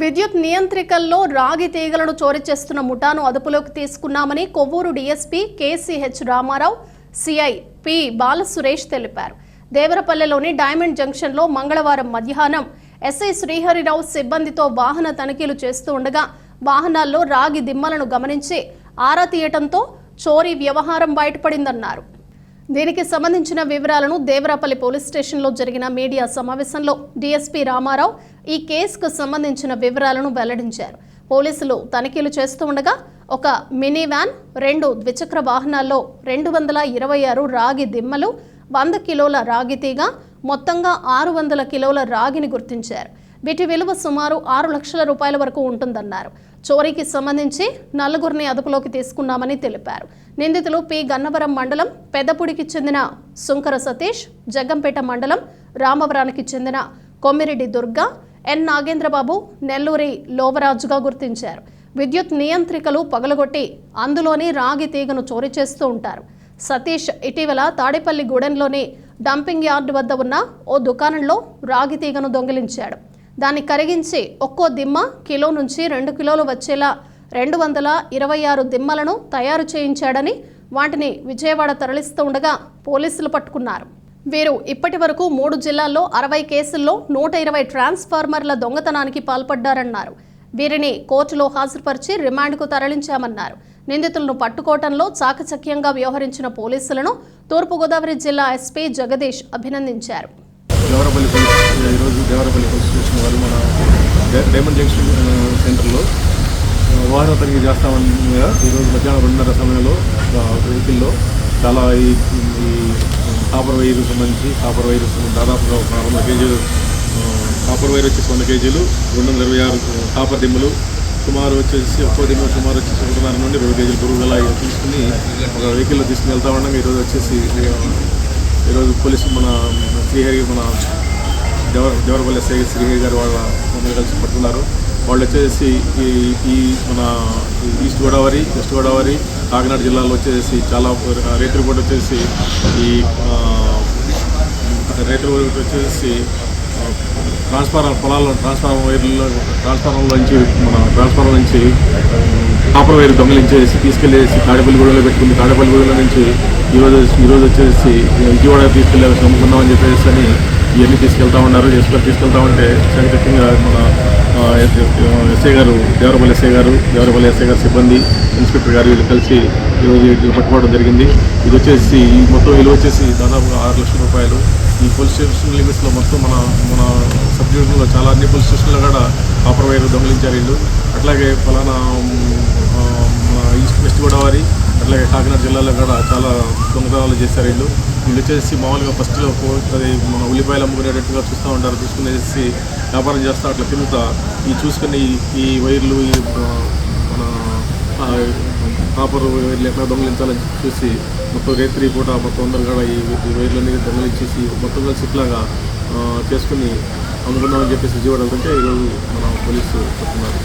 విద్యుత్ నియంత్రికల్లో రాగి తీగలను చోరీ చేస్తున్న ముఠాను అదుపులోకి తీసుకున్నామని Kovvur DSP KCH Ramarao CI P Balasuresh తెలిపారు. దేవరపల్లెలోని డైమండ్ జంక్షన్లో మంగళవారం మధ్యాహ్నం ఎస్ఐ శ్రీహరిరావు సిబ్బందితో వాహన తనిఖీలు చేస్తూ ఉండగా వాహనాల్లో రాగి దిమ్మలను గమనించి ఆరా తీయటంతో చోరీ వ్యవహారం బయటపడిందన్నారు. దీనికి సంబంధించిన వివరాలను దేవరపల్లి పోలీస్ స్టేషన్లో జరిగిన మీడియా సమావేశంలో డీఎస్పీ రామారావు ఈ కేసుకు సంబంధించిన వివరాలను వెల్లడించారు. పోలీసులు తనిఖీలు చేస్తూ ఉండగా ఒక మినీ వ్యాన్, 2 ద్విచక్ర వాహనాల్లో 226 రాగి దిమ్మలు, 100 కిలోల రాగి తీగ, మొత్తంగా 600 కిలోల రాగిని గుర్తించారు. వీటి విలువ సుమారు 6 లక్షల రూపాయల వరకు ఉంటుందన్నారు. చోరీకి సంబంధించి 4గురిని అదుపులోకి తీసుకున్నామని తెలిపారు. నిందితులు పి గన్నవరం మండలం పెద్దపుడికి చెందిన సుంకర సతీష్, జగ్గంపేట మండలం రామవరానికి చెందిన కొమ్మిరెడ్డి దుర్గా, ఎన్ నాగేంద్రబాబు, నెల్లూరి లోవరాజుగా గుర్తించారు. విద్యుత్ నియంత్రికలు పగలగొట్టి అందులోని రాగి తీగను చోరీ చేస్తూ ఉంటారు. సతీష్ ఇటీవల తాడేపల్లి గూడెంలోని డంపింగ్ యార్డ్ వద్ద ఉన్న ఓ దుకాణంలో రాగి తీగను దొంగిలించాడు. దాన్ని కరిగించి ఒక్కో దిమ్మ కిలో నుంచి 2 కిలోలు వచ్చేలా 226 దిమ్మలను తయారు చేయించాడని, వాటిని విజయవాడ తరలిస్తూ ఉండగా పోలీసులు పట్టుకున్నారు. వీరు ఇప్పటి వరకు 3 జిల్లాల్లో 60 కేసుల్లో 120 ట్రాన్స్ఫార్మర్ల దొంగతనానికి పాల్పడ్డారన్నారు. వీరిని కోర్టులో హాజరుపరిచి రిమాండ్కు తరలించామన్నారు. నిందితులను పట్టుకోవడంలో చాకచక్యంగా వ్యవహరించిన పోలీసులను తూర్పుగోదావరి జిల్లా ఎస్పీ జగదీష్ అభినందించారు. దేవరపల్లి పోలీస్ స్టేషన్ వారు మన డైమండ్ జంక్షన్ సెంటర్లో వాహన తనిఖీ చేస్తామని ఈరోజు మధ్యాహ్నం 2:30 సమయంలో వెహికల్లో చాలా ఈ కాపర్ వైర్ సంబంధించి దాదాపుగా ఒక 100 కేజీలు కాపర్ వైర్ వచ్చేసి 100 కేజీలు, 226 కాపర్ దిమ్మలు, సుమారు వచ్చేసి ఒక్కో దిమ్మ సుమారు వచ్చేసి 1.5 నుండి 2 కేజీలు బరువుగల తీసుకుని ఒక వెహికల్లో తీసుకుని వెళ్తా ఉండగా ఈరోజు పోలీసు మన శ్రీహరి మన దేవరపల్లి ఎస్ఐ శ్రీహరి గారు వాళ్ళ కలిసి పట్టుకున్నారు. వాళ్ళు వచ్చేసి ఈ మన ఈస్ట్ గోదావరి, వెస్ట్ గోదావరి, కాకినాడ జిల్లాలో వచ్చేసి చాలా రైతులు వచ్చేసి ఈ రైతులు వచ్చేసి ట్రాన్స్ఫార్మర్ నుంచి కాపర్ వైర్ దొంగలించేసి తీసుకెళ్లేసి తాడేపల్లిగూడలో పెట్టుకుంది. తాడేపల్లిగూడలో నుంచి ఈరోజు వచ్చేసి విజయవాడ తీసుకెళ్ళి అమ్ముకుందామని చెప్పేసి అని ఇవన్నీ తీసుకెళ్తా ఉన్నారు. తీసుకెళ్తా ఉంటే చాకచక్యంగా మన ఎస్ఐ గారు, దేవరపల్లి ఎస్ఐ గారు సిబ్బంది, ఇన్స్పెక్టర్ గారు వీళ్ళు కలిసి ఈరోజు పట్టుకోవడం జరిగింది. ఇది వచ్చేసి ఈ మొత్తం విలువ వచ్చేసి దాదాపుగా 6 లక్షల రూపాయలు. ఈ పోలీస్ స్టేషన్ లిమిట్స్లో మొత్తం మన సబ్ డివిజన్లో చాలా అన్ని పోలీస్ స్టేషన్లో కూడా కాపర్ వైర్ దొంగలించారు వీళ్ళు. అట్లాగే ఫలానా ఈస్ట్ వెస్ట్ గోదావరి, అట్లాగే కాకినాడ జిల్లాలో కూడా చాలా దొంగతనాలు చేశారు వీళ్ళు. వచ్చేసి మామూలుగా ఫస్ట్లో అది మన ఉల్లిపాయలు అమ్ముకునేటట్టుగా చూస్తూ ఉంటారు. చూసుకునేసి వ్యాపారం చేస్తూ అట్లా తిరుగుతా చూసుకుని ఈ వైర్లు మన కాపర్ వైర్లు ఎట్లా దొంగలించాలని చూసి మొత్తం రేత్రి పూట మొత్తం అందరూ కూడా ఈ వైర్లన్నీ దొంగలించేసి మొత్తం కలిసి ఇట్లాగా చేసుకుని అమ్ముకుందామని చెప్పేసి విజయవాడ వెళ్తుంటే ఈరోజు మన పోలీసు చెప్తున్నారు.